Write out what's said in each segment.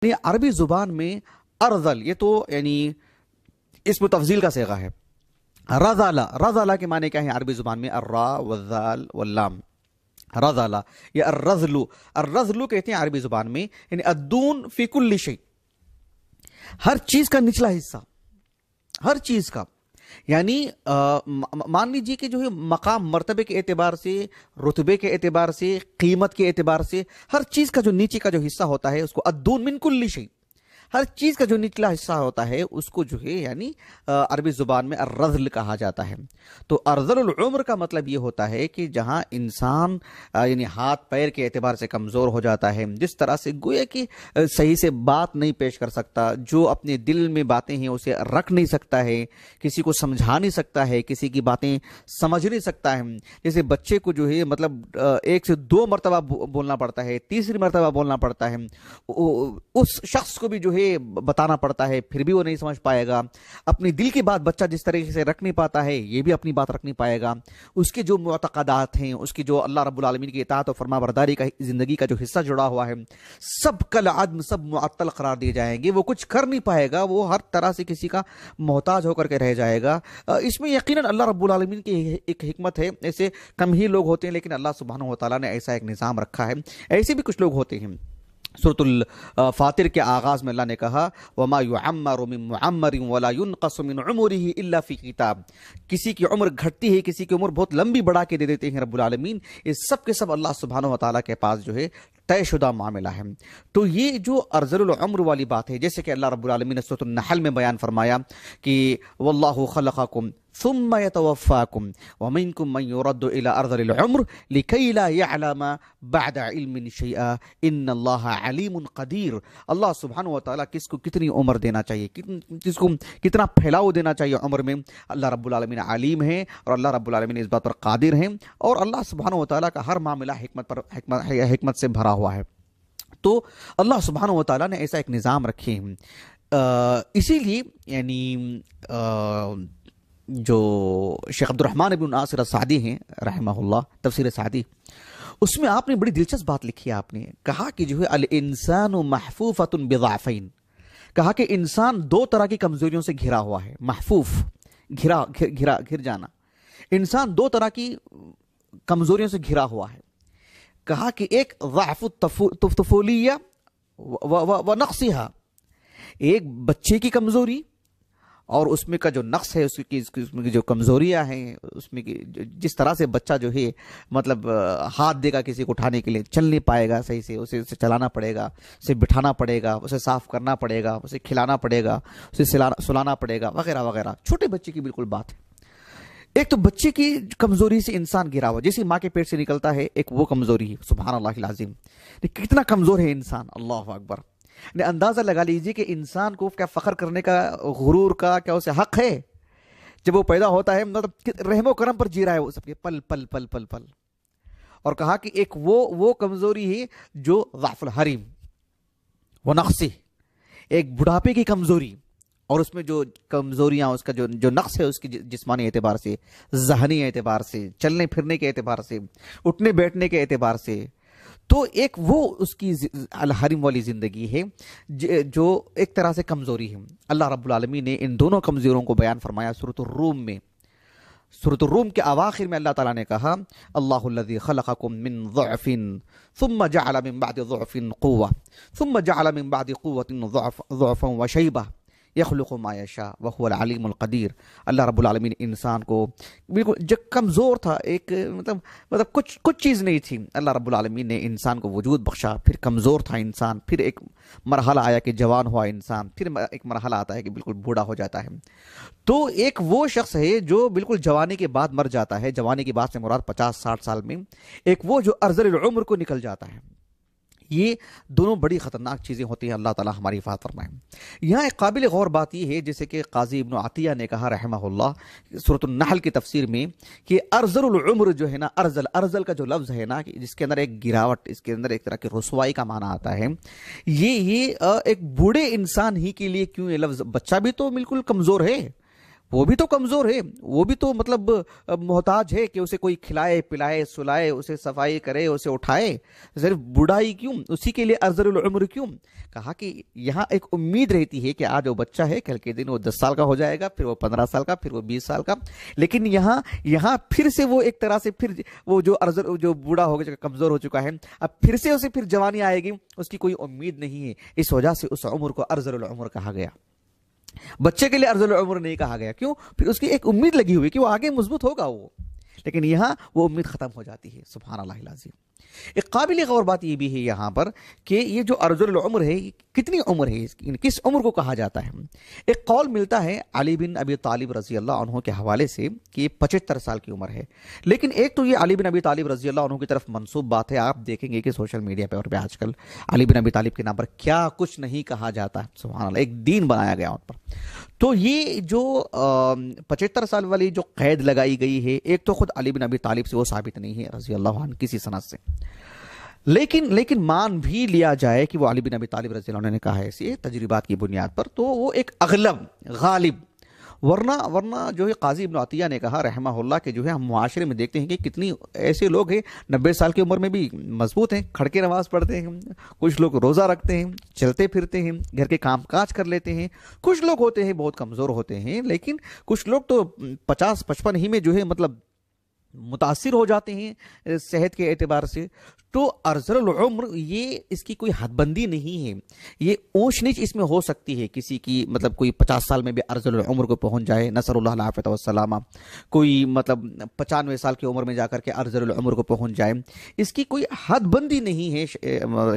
یعنی عربی زبان میں ارذل یہ تو یعنی اسم تفضیل کا صیغہ ہے. رذلا، رذلا کے معنی کیا ہے عربی زبان میں؟ الرا والذال واللام. رذلا یا الرذل، الرذل کہتے ہیں عربی زبان میں یعنی الدون فی کل شیء، ہر چیز کا نچلا حصہ، ہر چیز کا. یعنی مان لیجیے کہ جو ہے مقام مرتبے کے اعتبار سے، رتبے کے اعتبار سے، قیمت کے اعتبار سے ہر چیز کا جو نیچے کا جو حصہ ہوتا ہے اس کو الدون من کل شیء، ہر چیز کا جو نچلا حصہ ہوتا ہے اس کو جو ہے یعنی عربی زبان میں الرذل کہا جاتا ہے. تو ارذل العمر کا مطلب یہ ہوتا ہے کہ جہاں انسان یعنی ہاتھ پیر کے اعتبار سے کمزور ہو جاتا ہے، جس طرح سے گویا کہ صحیح سے بات نہیں پیش کر سکتا، جو اپنے دل میں باتیں ہیں اسے رکھ نہیں سکتا ہے، کسی کو سمجھا نہیں سکتا ہے، کسی کی باتیں سمجھ نہیں سکتا ہے. جیسے بچے کو جو ہے مطلب 1 سے 2 مرتبہ بولنا پڑتا ہے، تیسری مرتبہ بولنا پڑتا ہے، اس شخص کو بھی جو ہے بتانا پڑتا ہے، پھر بھی وہ نہیں سمجھ پائے گا. اپنی دل کی بات بچہ جس طریقے سے رکھ نہیں پاتا ہے، یہ بھی اپنی بات رکھ نہیں پائے گا. اس کے جو معتقدات ہیں، اس کی جو اللہ رب العالمین کی اطاعت و فرما برداری کا زندگی کا جو حصہ جڑا ہوا ہے، سب کل عدم، سب معطل قرار دیے جائیں گے. وہ کچھ کر نہیں پائے گا، وہ ہر طرح سے کسی کا محتاج ہو کر کے رہ جائے گا. اس میں یقیناً اللہ رب العالمین کی ایک حکمت ہے. ایسے کم ہی لوگ ہوتے ہیں لیکن اللہ سبحانہ و تعالیٰ نے ایسا ایک نظام رکھا ہے. ایسے بھی کچھ لوگ ہوتے ہیں. سورۃ الفاطر کے آغاز میں اللہ نے کہا وَمَا يُعَمَّرُ مِن مُعَمَّرٍ وَلَا يُنْقَصُ مِنْ عُمُرِهِ إِلَّا فِي کتاب. کسی کی عمر گھٹتی ہے، کسی کی عمر بہت لمبی بڑھا کے دے دیتے ہیں رب العالمین. یہ سب کے سب اللہ سبحانہ و تعالیٰ کے پاس جو ہے طے شدہ معاملہ ہے. تو یہ جو ارذل العمر والی بات ہے، جیسے کہ اللہ رب العالمین نے سورۃ النحل میں بیان فرمایا کہ وَاللَّهُ خَلَقَكُمْ ثم يتوفاكم ومنكم من يرد الى ارذل العمر لكي لا يعلم بعد علم شيئا ان الله عليم قدير. اللہ سبحانہ و تعالیٰ کس کو کتنی عمر دینا چاہیے، کس کو کتنا پھیلاؤ دینا چاہیے عمر میں، اللہ رب العالمین علیم ہے اور اللہ رب العالمین اس بات پر قادر ہیں. اور اللہ سبحانہ و تعالیٰ کا ہر معاملہ حکمت سے بھرا ہوا ہے. تو اللہ سبحانہ و تعالیٰ نے ایسا ایک نظام رکھے ہیں. اسی لیے یعنی جو شیخ عبد الرحمن ابن ناصر السعدی ہیں رحمہ اللہ، تفسیر سعدی، اس میں آپ نے بڑی دلچسپ بات لکھی ہے. آپ نے کہا کہ جو ہے الانسان محفوفۃ بضعفین، کہا کہ انسان 2 طرح کی کمزوریوں سے گھرا ہوا ہے. محفوف، گھر جانا. انسان 2 طرح کی کمزوریوں سے گھرا ہوا ہے. کہا کہ ایک ضعف الطفولیہ ونقصها، ایک بچے کی کمزوری اور اس میں کا جو نقص ہے، اس میں کی جو کمزوریاں ہیں، اس میں جس طرح سے بچہ جو ہے مطلب ہاتھ دے گا کسی کو اٹھانے کے لیے، چل نہیں پائے گا صحیح سے، اسے چلانا پڑے گا، اسے بٹھانا پڑے گا، اسے صاف کرنا پڑے گا، اسے کھلانا پڑے گا، اسے سلانا پڑے گا، وغیرہ وغیرہ. چھوٹے بچے کی بالکل بات ہے. ایک تو بچے کی کمزوری سے انسان گرا ہوا، جیسے ماں کے پیٹ سے نکلتا ہے ایک وہ کمزوری ہے. سبحان اللہ العظیم، کتنا کمزور ہے انسان، اللہ اکبر. اندازہ لگا لیجیے کہ انسان کو کیا فخر کرنے کا، غرور کا کیا اسے حق ہے؟ جب وہ پیدا ہوتا ہے مطلب رحم و کرم پر جی رہا ہے وہ سب کے پل پل پل پل پل. اور کہا کہ ایک وہ کمزوری ہے جو ضعف الحریم وہ نقصی، ایک بڑھاپے کی کمزوری، اور اس میں جو کمزوریاں، اس کا جو نقص ہے اس کی جسمانی اعتبار سے، ذہنی اعتبار سے، چلنے پھرنے کے اعتبار سے، اٹھنے بیٹھنے کے اعتبار سے. تو ایک وہ اس کی الحرم والی زندگی ہے جو ایک طرح سے کمزوری ہے. اللہ رب العالمین نے ان دونوں کمزوریوں کو بیان فرمایا سورۃ الروم میں. سورۃ الروم کے اواخر میں اللہ تعالیٰ نے کہا اللہ الذی خلقکم من ضعف ثم جعل من بعد ضعف قوة ثم جعل من بعد قوة ضعفا وشیبہ یخلق ما یشاء وهو العلیم القدیر. اللہ رب العالمین انسان کو بالکل جو کمزور تھا، ایک مطلب کچھ چیز نہیں تھی، اللہ رب العالمین نے انسان کو وجود بخشا. پھر کمزور تھا انسان، پھر ایک مرحلہ آیا کہ جوان ہوا انسان، پھر ایک مرحلہ آتا ہے کہ بالکل بوڑھا ہو جاتا ہے. تو ایک وہ شخص ہے جو بالکل جوانی کے بعد مر جاتا ہے، جوانی کی بات سے مراد 50-60 سال میں. ایک وہ جو ارذل العمر کو نکل جاتا ہے. یہ دونوں بڑی خطرناک چیزیں ہوتی ہیں، اللہ تعالیٰ ہماری حفاظت فرمائے. یہاں ایک قابل غور بات یہ ہے، جیسے کہ قاضی ابن عطیہ نے کہا رحمہ اللہ سورۃ النحل کی تفسیر میں کہ ارذل العمر جو ہے نا، ارذل کا جو لفظ ہے نا، جس کے اندر ایک گراوٹ، اس کے اندر ایک طرح کی رسوائی کا معنی آتا ہے. یہ ایک بوڑھے انسان ہی کے لیے کیوں یہ لفظ؟ بچہ بھی تو بالکل کمزور ہے، وہ بھی تو کمزور ہے، وہ بھی تو مطلب محتاج ہے کہ اسے کوئی کھلائے پلائے سلائے، اسے صفائی کرے، اسے اٹھائے، صرف بوڑھائی کیوں، اسی کے لیے ارذل العمر کیوں؟ کہا کہ یہاں ایک امید رہتی ہے کہ آج وہ بچہ ہے، کل کے دن وہ 10 سال کا ہو جائے گا، پھر وہ 15 سال کا، پھر وہ 20 سال کا، لیکن یہاں پھر سے وہ ایک طرح سے پھر وہ جو بوڑھا ہو گیا، کمزور ہو چکا ہے، اب پھر سے اسے پھر جوانی آئے گی، اس کی کوئی امید نہیں ہے، اس وجہ سے اس عمر کو ارذل العمر کہا گیا۔ بچے کے لیے ارذل العمر نہیں کہا گیا، کیوں؟ پھر اس کی ایک امید لگی ہوئی کہ وہ آگے مضبوط ہوگا وہ، لیکن یہاں وہ امید ختم ہو جاتی ہے۔ سبحان اللہ العظیم۔ ایک قابل غور بات یہ بھی ہے یہاں پر کہ یہ جو ارذل العمر ہے، کتنی عمر ہے، کس عمر کو کہا جاتا ہے؟ ایک قول ملتا ہے علی بن ابی طالب رضی اللہ عنہ کے حوالے سے کہ یہ 75 سال کی عمر ہے، لیکن ایک تو یہ علی بن ابی طالب رضی اللہ عنہ کی طرف منسوب بات ہے۔ آپ دیکھیں گے کہ سوشل میڈیا پہ اور پہ آج کل علی بن ابی طالب کے نام پر کیا کچھ نہیں کہا جاتا ہے، سبحان اللہ، ایک دین بنایا گیا ان پر۔ تو یہ جو 75 سال والی جو قید لگائی گئی ہے، ایک تو خود علی بن ابی طالب سے وہ ثابت نہیں ہے رضی اللہ عنہ کسی سند سے، لیکن مان بھی لیا جائے کہ وہ علی بن ابی طالب رضی اللہ عنہ نے کہا ہے ایسی تجربات کی بنیاد پر، تو وہ ایک غالب، ورنہ جو ہے قاضی ابن عطیہ نے کہا رحمہ اللہ کہ جو ہے ہم معاشرے میں دیکھتے ہیں کہ کتنی ایسے لوگ ہیں 90 سال کی عمر میں بھی مضبوط ہیں، کھڑ کے نماز پڑھتے ہیں، کچھ لوگ روزہ رکھتے ہیں، چلتے پھرتے ہیں، گھر کے کام کاج کر لیتے ہیں، کچھ لوگ ہوتے ہیں بہت کمزور ہوتے ہیں، لیکن کچھ لوگ تو 50-55 ہی میں جو ہے مطلب متاثر ہو جاتے ہیں صحت کے اعتبار سے۔ تو ارذل العمر یہ اس کی کوئی حد بندی نہیں ہے، یہ اونچ نیچ اس میں ہو سکتی ہے، کسی کی مطلب کوئی 50 سال میں بھی ارذل العمر کو پہنچ جائے، نصر اللہ العافیہ والسلامہ، کوئی مطلب 95 سال کی عمر میں جا کر کے ارذل العمر کو پہنچ جائے، اس کی کوئی حد بندی نہیں ہے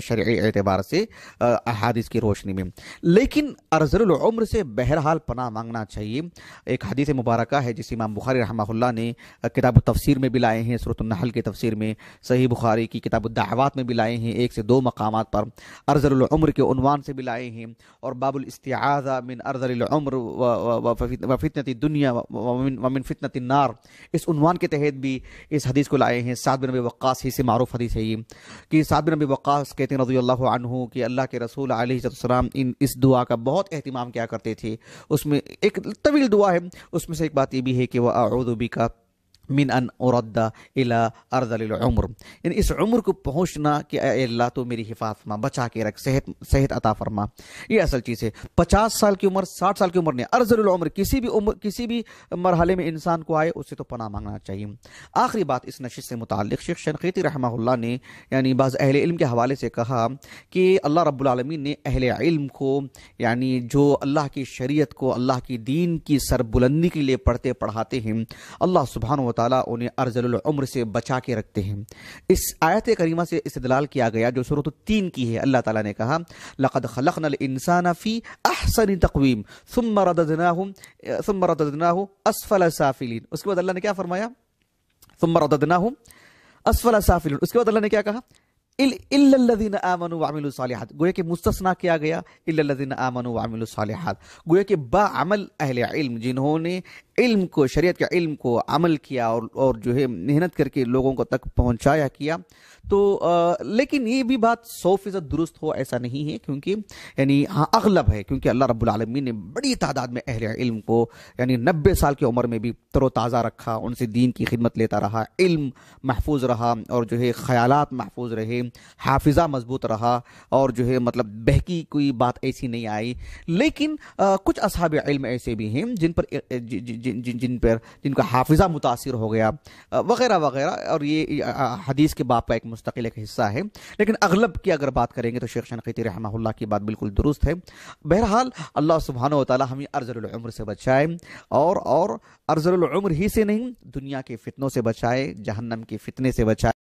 شرعی اعتبار سے احادیث کی روشنی میں۔ لیکن ارذل العمر سے بہرحال پناہ مانگنا چاہیے۔ ایک حدیث مبارکہ ہے جس امام بخاری رحمہ اللہ نے کتاب التفسیر میں بھی لائے ہیں، سورۃ النحل کی تفسیر میں، صحیح بخاری کی کتاب الدعوات میں بھی لائے ہیں، 1 سے 2 مقامات پر ارذل العمر کے عنوان سے بھی لائے ہیں، اور باب الاستعاذہ من ارذل العمر وفتنة الدنیا ومن فتنة النار، اس عنوان کے تحت بھی اس حدیث کو لائے ہیں۔ سعد بن ابی وقاص ہی سے معروف حدیث ہے یہ کہ سعد بن ابی وقاص کہتے ہیں رضی اللہ عنہ کہ اللہ کے رسول علیہ السلام اس دعا کا بہت اہتمام کیا کرتے تھے، اس میں ایک طویل دعا ہے، اس میں سے ایک بات یہ بھی ہے کہ وَأَعُوذُ بِكَ من ان ارد الى ارذل العمر، یعنی اس عمر کو پہنچنا کہ اے اللہ تو میری حفاظت فرما، بچا کے رکھ، صحت عطا فرما، یہ اصل چیز ہے۔ 50 سال کی عمر، 60 سال کی عمر نہیں، ارذل العمر کسی بھی مرحلے میں انسان کو آئے اس سے تو پناہ مانگنا چاہیے۔ آخری بات اس نشست سے متعلق شیخ شنقیطی رحمہ اللہ نے یعنی بعض اہل علم کے حوالے سے کہا کہ اللہ رب العالمین نے اہل علم کو یعنی جو اللہ کی شریعت کو، اللہ کی دین کی سربلندی کے لیے پڑھتے پڑھاتے ہیں، اللہ سبحانہ و تعالیٰ انہیں ارذل العمر سے بچا کے رکھتے ہیں۔ اس آیت کریمہ سے استدلال کیا گیا جو سورۃ التین کی ہے، اللہ تعالیٰ نے کہا لَقَدْ خَلَقْنَا الْإِنسَانَ فِي أَحْسَنِ تَقْوِيمٍ ثُمَّ رَدَدْنَاهُ أَسْفَلَ سَافِلِينَ، اس کے بعد اللہ نے کیا فرمایا؟ ثُمَّ رَدَدْنَاهُ أَسْفَلَ سَافِلِينَ، اس کے بعد اللہ نے کیا کہا؟ الا الذين امنوا وعملوا الصالحات، گویا کہ مستثنا کیا گیا الا الذين امنوا وعملوا الصالحات، گویا کہ با عمل اہل علم جنہوں نے علم کو، شریعت کے علم کو عمل کیا اور جو ہے محنت کر کے لوگوں کو تک پہنچایا کیا، تو لیکن یہ بھی بات 100% درست ہو ایسا نہیں ہے، کیونکہ یعنی ہاں اغلب ہے، کیونکہ اللہ رب العالمین نے بڑی تعداد میں اہل علم کو یعنی 90 سال کی عمر میں بھی تر و تازہ رکھا، ان سے دین کی خدمت لیتا رہا، علم محفوظ رہا اور جو ہے خیالات محفوظ رہے، حافظہ مضبوط رہا، اور جو ہے مطلب بہکی کوئی بات ایسی نہیں آئی۔ لیکن کچھ اصحاب علم ایسے بھی ہیں جن کا حافظہ متاثر ہو گیا وغیرہ وغیرہ، اور یہ حدیث کے باب کا ایک مستقل ایک حصہ ہے، لیکن اغلب کی اگر بات کریں گے تو شیخ شنقیطی رحمہ اللہ کی بات بالکل درست ہے۔ بہرحال اللہ سبحانہ و تعالی ہمیں ارذل العمر سے بچائے، اور ارذل العمر ہی سے نہیں، دنیا کے فتنوں سے بچائے، جہنم کے فتنے سے بچائے۔